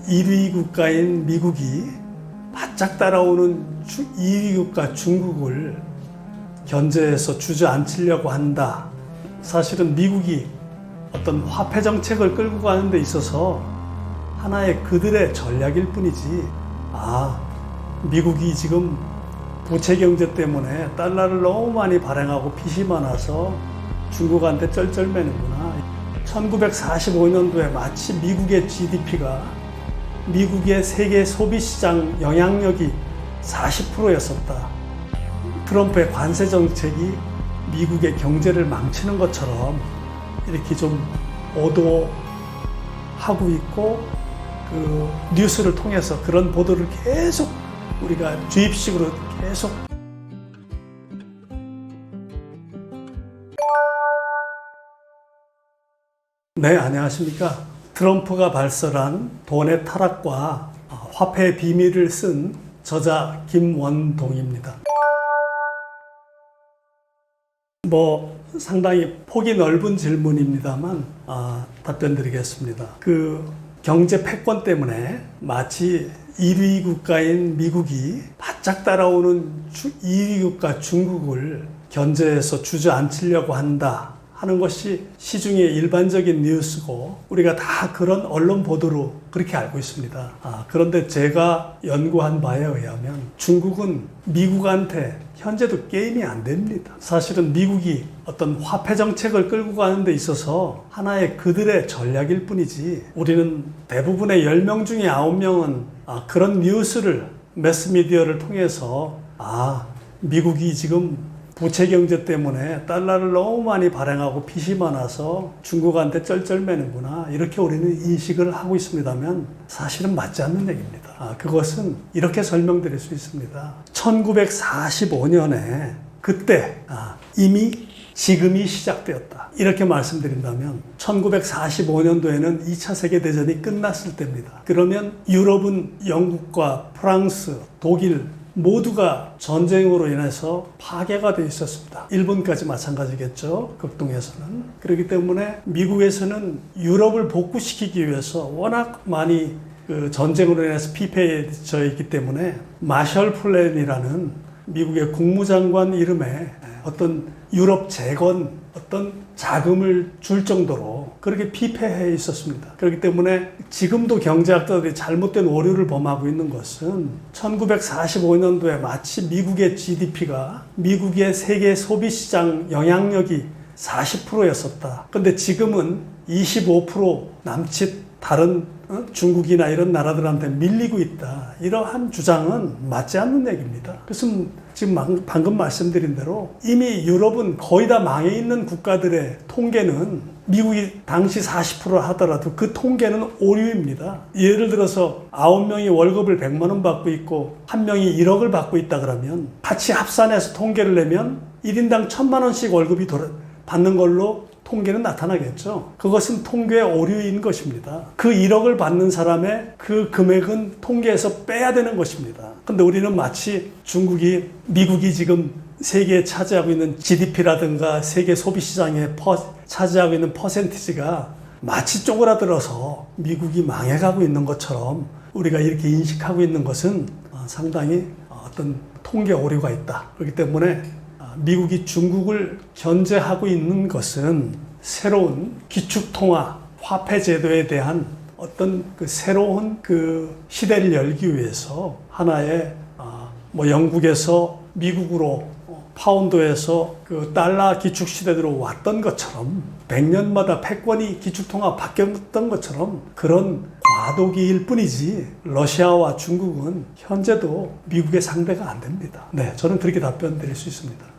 1위 국가인 미국이 바짝 따라오는 2위 국가 중국을 견제해서 주저앉히려고 한다. 사실은 미국이 어떤 화폐 정책을 끌고 가는 데 있어서 하나의 그들의 전략일 뿐이지, 미국이 지금 부채 경제 때문에 달러를 너무 많이 발행하고 빚이 많아서 중국한테 쩔쩔매는구나. 1945년도에 마치 미국의 GDP가 미국의 세계 소비시장 영향력이 40%였었다. 트럼프의 관세 정책이 미국의 경제를 망치는 것처럼 이렇게 좀 오도하고 있고, 그 뉴스를 통해서 그런 보도를 계속 우리가 주입식으로 계속 네, 안녕하십니까. 트럼프가 발설한 돈의 타락과 화폐의 비밀을 쓴 저자 김원동입니다. 상당히 폭이 넓은 질문입니다만 답변 드리겠습니다. 그 경제 패권 때문에 마치 1위 국가인 미국이 바짝 따라오는 2위 국가 중국을 견제해서 주저앉히려고 한다 하는 것이 시중의 일반적인 뉴스고, 우리가 다 그런 언론 보도로 그렇게 알고 있습니다. 그런데 제가 연구한 바에 의하면 중국은 미국한테 현재도 게임이 안 됩니다. 사실은 미국이 어떤 화폐 정책을 끌고 가는 데 있어서 하나의 그들의 전략일 뿐이지, 우리는 대부분의 10명 중에 9명은 그런 뉴스를 매스미디어를 통해서 미국이 지금 부채 경제 때문에 달러를 너무 많이 발행하고 빚이 많아서 중국한테 쩔쩔매는구나, 이렇게 우리는 인식을 하고 있습니다면 사실은 맞지 않는 얘기입니다. 그것은 이렇게 설명드릴 수 있습니다. 1945년에 그때 이미 지금이 시작되었다, 이렇게 말씀드린다면 1945년도에는 2차 세계대전이 끝났을 때입니다. 그러면 유럽은 영국과 프랑스, 독일 모두가 전쟁으로 인해서 파괴가 되어 있었습니다. 일본까지 마찬가지겠죠, 극동에서는. 그렇기 때문에 미국에서는 유럽을 복구시키기 위해서 워낙 많이 그 전쟁으로 인해서 피폐해져 있기 때문에 마셜 플랜이라는 미국의 국무장관 이름에 어떤 유럽 재건 어떤 자금을 줄 정도로 그렇게 피폐해 있었습니다. 그렇기 때문에 지금도 경제학자들이 잘못된 오류를 범하고 있는 것은 1945년도에 마치 미국의 GDP가 미국의 세계 소비시장 영향력이 40%였었다. 그런데 지금은 25% 남짓 다른 중국이나 이런 나라들한테 밀리고 있다. 이러한 주장은 맞지 않는 얘기입니다. 그래서 지금 방금 말씀드린 대로 이미 유럽은 거의 다 망해 있는 국가들의 통계는 미국이 당시 40% 하더라도 그 통계는 오류입니다. 예를 들어서 9명이 월급을 100만 원 받고 있고 1명이 1억을 받고 있다 그러면 같이 합산해서 통계를 내면 1인당 1000만 원씩 월급이 받는 걸로 통계는 나타나겠죠. 그것은 통계의 오류인 것입니다. 그 1억을 받는 사람의 그 금액은 통계에서 빼야 되는 것입니다. 근데 우리는 마치 미국이 지금 세계에 차지하고 있는 GDP라든가 세계 소비시장에 차지하고 있는 퍼센티지가 마치 쪼그라들어서 미국이 망해가고 있는 것처럼 우리가 이렇게 인식하고 있는 것은 상당히 어떤 통계 오류가 있다. 그렇기 때문에 미국이 중국을 견제하고 있는 것은 새로운 기축통화 화폐 제도에 대한 어떤 그 새로운 그 시대를 열기 위해서 하나의 영국에서 미국으로 파운드에서 그 달러 기축 시대로 왔던 것처럼 100년마다 패권이 기축통화 바뀌었던 것처럼 그런 과도기일 뿐이지, 러시아와 중국은 현재도 미국의 상대가 안 됩니다. 네, 저는 그렇게 답변 드릴 수 있습니다.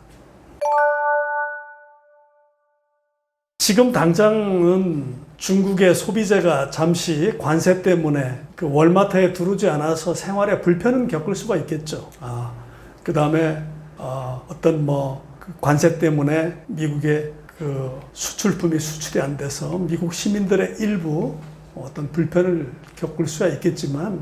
지금 당장은 중국의 소비재가 잠시 관세 때문에 그 월마트에 들어오지 않아서 생활에 불편은 겪을 수가 있겠죠. 그 다음에 어떤 그 관세 때문에 미국의 그 수출품이 수출이 안 돼서 미국 시민들의 일부 어떤 불편을 겪을 수가 있겠지만,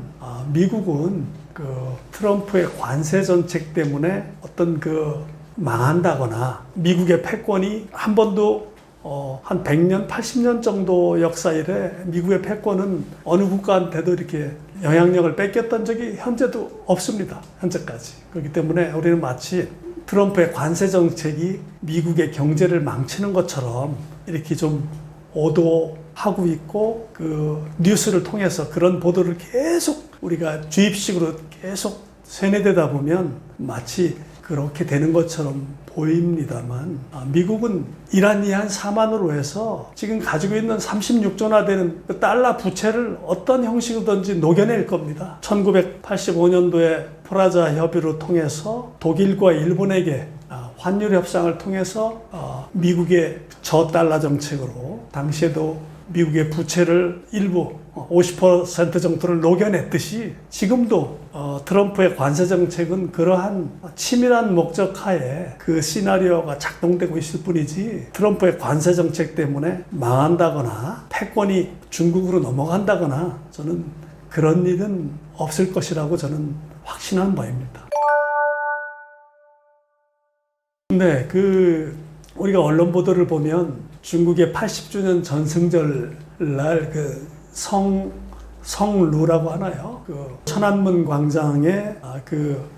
미국은 그 트럼프의 관세 정책 때문에 어떤 그 망한다거나 미국의 패권이 한 번도 한 100년, 80년 정도 역사 이래 미국의 패권은 어느 국가한테도 이렇게 영향력을 뺏겼던 적이 현재도 없습니다. 현재까지. 그렇기 때문에 우리는 마치 트럼프의 관세 정책이 미국의 경제를 망치는 것처럼 이렇게 좀 오도하고 있고, 그 뉴스를 통해서 그런 보도를 계속 우리가 주입식으로 계속 세뇌되다 보면 마치 그렇게 되는 것처럼 보입니다만, 미국은 이란 이한 사만으로 해서 지금 가지고 있는 36조나 되는 그 달러 부채를 어떤 형식이든지 녹여낼 겁니다. 1985년도에 프라자 협의를 통해서 독일과 일본에게 환율 협상을 통해서 미국의 저달러 정책으로 당시에도 미국의 부채를 일부 50% 정도를 녹여냈듯이 지금도 트럼프의 관세 정책은 그러한 치밀한 목적 하에 그 시나리오가 작동되고 있을 뿐이지, 트럼프의 관세 정책 때문에 망한다거나 패권이 중국으로 넘어간다거나 저는 그런 일은 없을 것이라고 저는 확신한 바입니다. 네, 우리가 언론 보도를 보면 중국의 80주년 전승절 날 성루라고 하나요? 천안문 광장에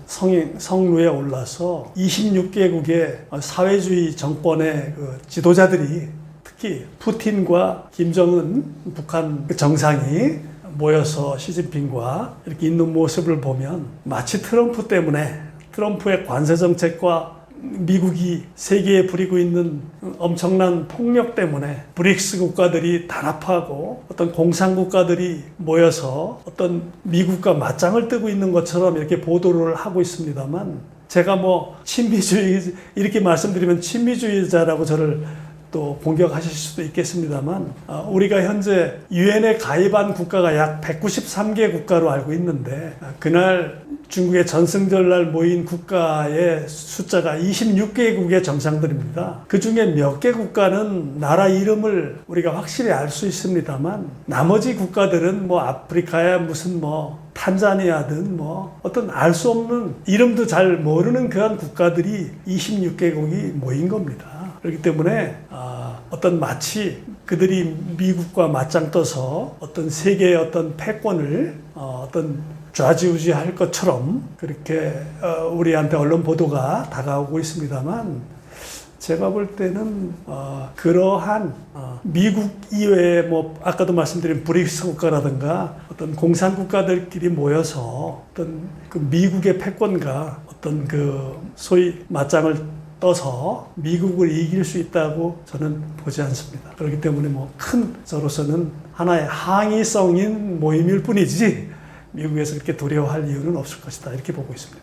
성루에 올라서 26개국의 사회주의 정권의 지도자들이, 특히 푸틴과 김정은 북한 정상이 모여서 시진핑과 이렇게 있는 모습을 보면 마치 트럼프 때문에, 트럼프의 관세 정책과 미국이 세계에 부리고 있는 엄청난 폭력 때문에 브릭스 국가들이 단합하고 어떤 공산국가들이 모여서 어떤 미국과 맞짱을 뜨고 있는 것처럼 이렇게 보도를 하고 있습니다만, 제가 친미주의 이렇게 말씀드리면 친미주의자라고 저를 또 공격하실 수도 있겠습니다만, 우리가 현재 유엔에 가입한 국가가 약 193개 국가로 알고 있는데, 그날 중국의 전승절날 모인 국가의 숫자가 26개국의 정상들입니다. 그 중에 몇 개 국가는 나라 이름을 우리가 확실히 알 수 있습니다만, 나머지 국가들은 아프리카야 무슨 탄자니아든 어떤 알 수 없는, 이름도 잘 모르는 그런 국가들이 26개국이 모인 겁니다. 그렇기 때문에 어떤 마치 그들이 미국과 맞짱 떠서 어떤 세계의 어떤 패권을 어떤 좌지우지할 것처럼 그렇게 우리한테 언론 보도가 다가오고 있습니다만, 제가 볼 때는 그러한 미국 이외에 아까도 말씀드린 브릭스 국가라든가 어떤 공산 국가들끼리 모여서 어떤 그 미국의 패권과 어떤 소위 맞짱을 떠서 미국을 이길 수 있다고 저는 보지 않습니다. 그렇기 때문에 큰 저로서는 하나의 항의성인 모임일 뿐이지 미국에서 그렇게 두려워할 이유는 없을 것이다, 이렇게 보고 있습니다.